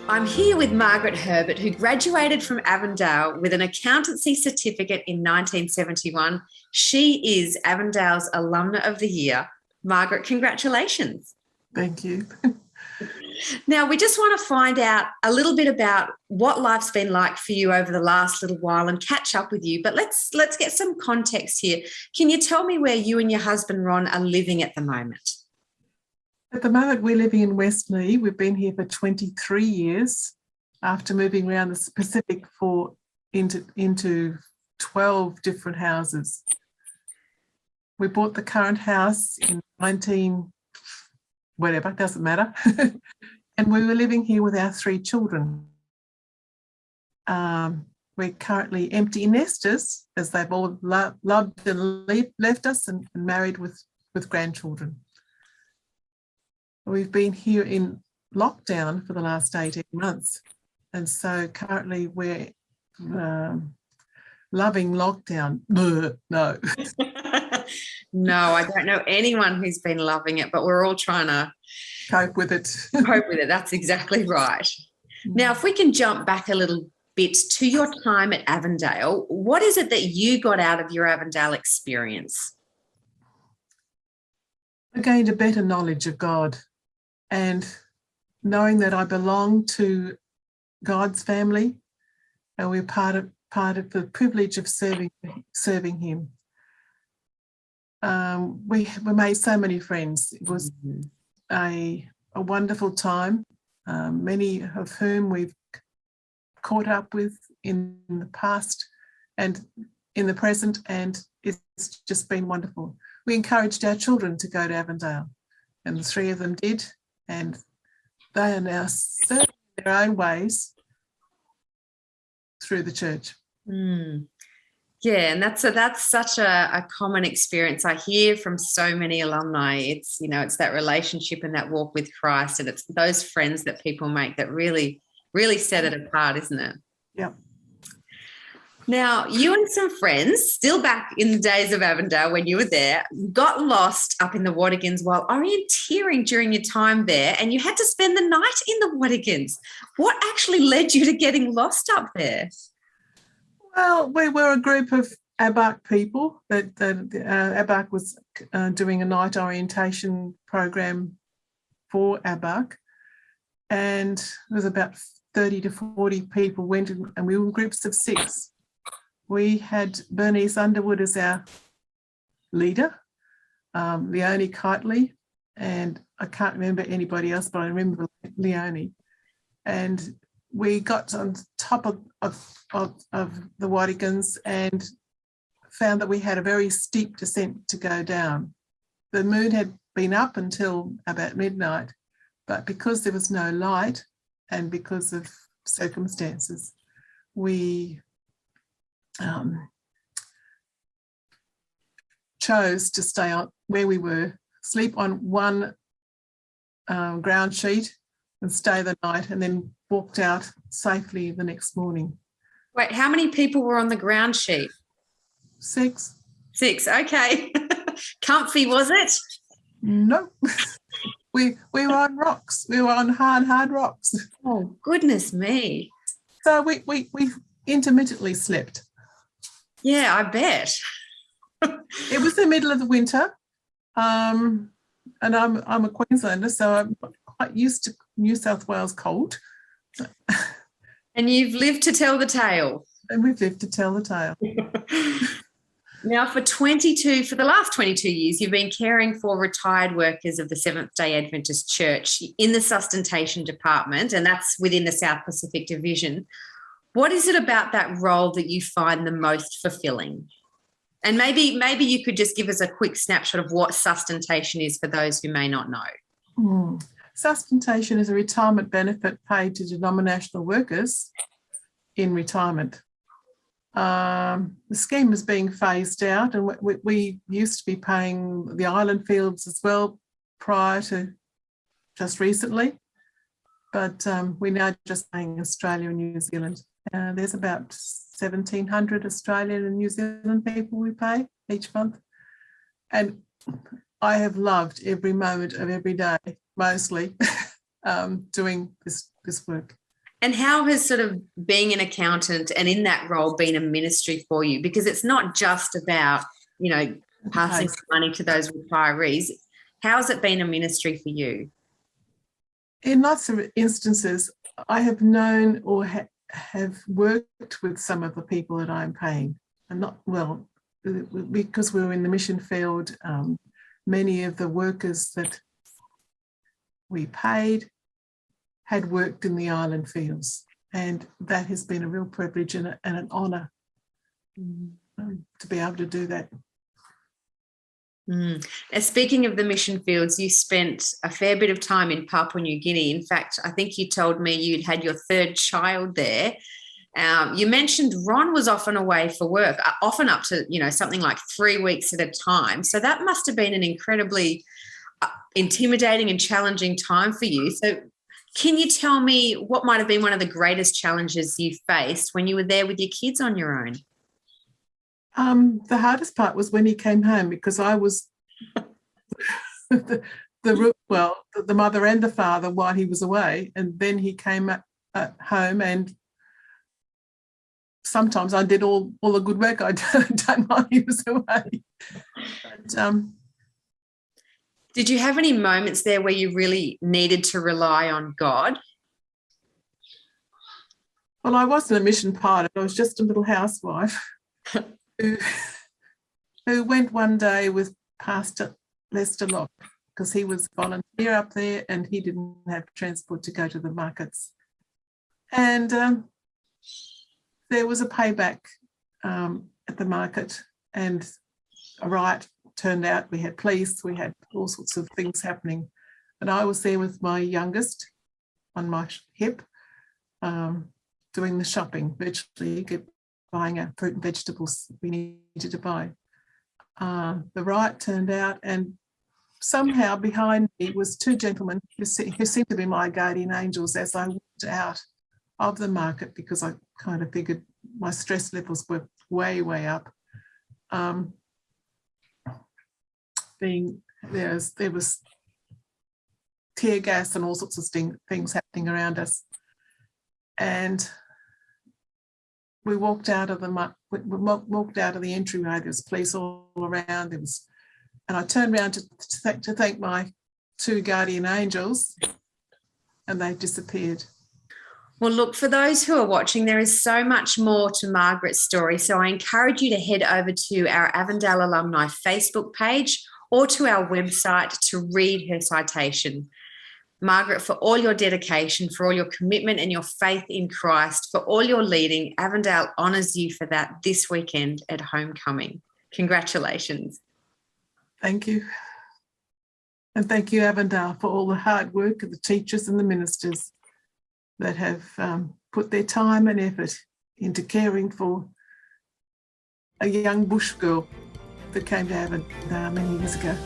I'm here with Margaret Herbert, who graduated from Avondale with an accountancy certificate in 1971. She is Avondale's Alumna of the Year. Margaret, congratulations. Thank you. Now, we just want to find out a little bit about what life's been like for you over the last little while and catch up with you. But let's get some context here. Can you tell me where you and your husband, Ron, are living at the moment? At the moment, we're living in Westmead. We've been here for 23 years after moving around the Pacific into 12 different houses. We bought the current house in 19, whatever, doesn't matter. And we were living here with our 3 children. We're currently empty nesters, as they've all loved and left us and married with grandchildren. We've been here in lockdown for the last 18 months. And so currently we're loving lockdown. No. No, I don't know anyone who's been loving it, but we're all trying to cope with it. Cope with it. That's exactly right. Now, if we can jump back a little bit to your time at Avondale, what is it that you got out of your Avondale experience? I gained a better knowledge of God. And knowing that I belong to God's family, and we're part of the privilege of serving Him. We made so many friends. It was a wonderful time. Many of whom we've caught up with in the past and in the present, and it's just been wonderful. We encouraged our children to go to Avondale, and the 3 of them did. And they are now serving in their own ways through the church. Yeah, and that's such a common experience I hear from so many alumni. It's that relationship and that walk with Christ, and it's those friends that people make that really, really set it apart, isn't it? Yeah. Now, you and some friends, still back in the days of Avondale when you were there, got lost up in the Wadigans while orienteering during your time there, and you had to spend the night in the Wadigans. What actually led you to getting lost up there? Well, we were a group of ABAC people that ABAC was doing a night orientation program for ABAC, and there was about 30 to 40 people went in, and we were in groups of 6. We had Bernice Underwood as our leader, Leonie Kitely, and I can't remember anybody else, but I remember Leonie. And we got on top of the Wadigans and found that we had a very steep descent to go down. The moon had been up until about midnight, but because there was no light and because of circumstances, we chose to stay on where we were, sleep on one ground sheet and stay the night, and then walked out safely the next morning. Wait, how many people were on the ground sheet? 6. 6, okay. Comfy, was it? No. We were on rocks. We were on hard rocks. Oh, goodness me. So we intermittently slept. Yeah, I bet. It was the middle of the winter, and I'm a Queenslander, so I'm quite used to New South Wales cold. And you've lived to tell the tale. And we've lived to tell the tale. Now, for the last 22 years, you've been caring for retired workers of the Seventh-day Adventist Church in the sustentation department, and that's within the South Pacific Division. What is it about that role that you find the most fulfilling? And maybe you could just give us a quick snapshot of what sustentation is for those who may not know. Sustentation is a retirement benefit paid to denominational workers in retirement. The scheme is being phased out, and we used to be paying the island fields as well prior to just recently, but we're now just paying Australia and New Zealand. There's about 1,700 Australian and New Zealand people we pay each month, And I have loved every moment of every day, mostly, doing this work. And how has sort of being an accountant and in that role been a ministry for you? Because it's not just about, passing money to those retirees. How's it been a ministry for you? In lots of instances, I have known or have worked with some of the people that I'm paying. And not, well, because we were in the mission field, many of the workers that we paid had worked in the island fields, and that has been a real privilege and an honour to be able to do that. Now, speaking of the mission fields, you spent a fair bit of time in Papua New Guinea. In fact, I think you told me you'd had your third child there. You mentioned Ron was often away for work, often up to, something like 3 weeks at a time. So that must have been an incredibly intimidating and challenging time for you. So can you tell me what might have been one of the greatest challenges you faced when you were there with your kids on your own? The hardest part was when he came home, because I was the mother and the father while he was away, and then he came at home, and sometimes I did all the good work I'd done while he was away. But, did you have any moments there where you really needed to rely on God? Well, I wasn't a mission pilot. I was just a little housewife who went one day with Pastor Lester Locke, because he was a volunteer up there and he didn't have transport to go to the markets. And there was a payback at the market, and a riot turned out. We had police, we had all sorts of things happening. And I was there with my youngest on my hip, doing the shopping, virtually buying our fruit and vegetables we needed to buy. The riot turned out, and somehow behind me was two gentlemen who seemed to be my guardian angels as I walked out of the market, because I kind of figured my stress levels were way, way up. There was tear gas and all sorts of things happening around us, and we walked out of the entryway. There was police all around. And I turned around to thank my two guardian angels, and they disappeared. Well, look, for those who are watching, there is so much more to Margaret's story. So I encourage you to head over to our Avondale Alumni Facebook page or to our website to read her citation. Margaret, for all your dedication, for all your commitment and your faith in Christ, for all your leading, Avondale honours you for that this weekend at Homecoming. Congratulations. Thank you. And thank you, Avondale, for all the hard work of the teachers and the ministers that have put their time and effort into caring for a young bush girl that came to Avondale many years ago.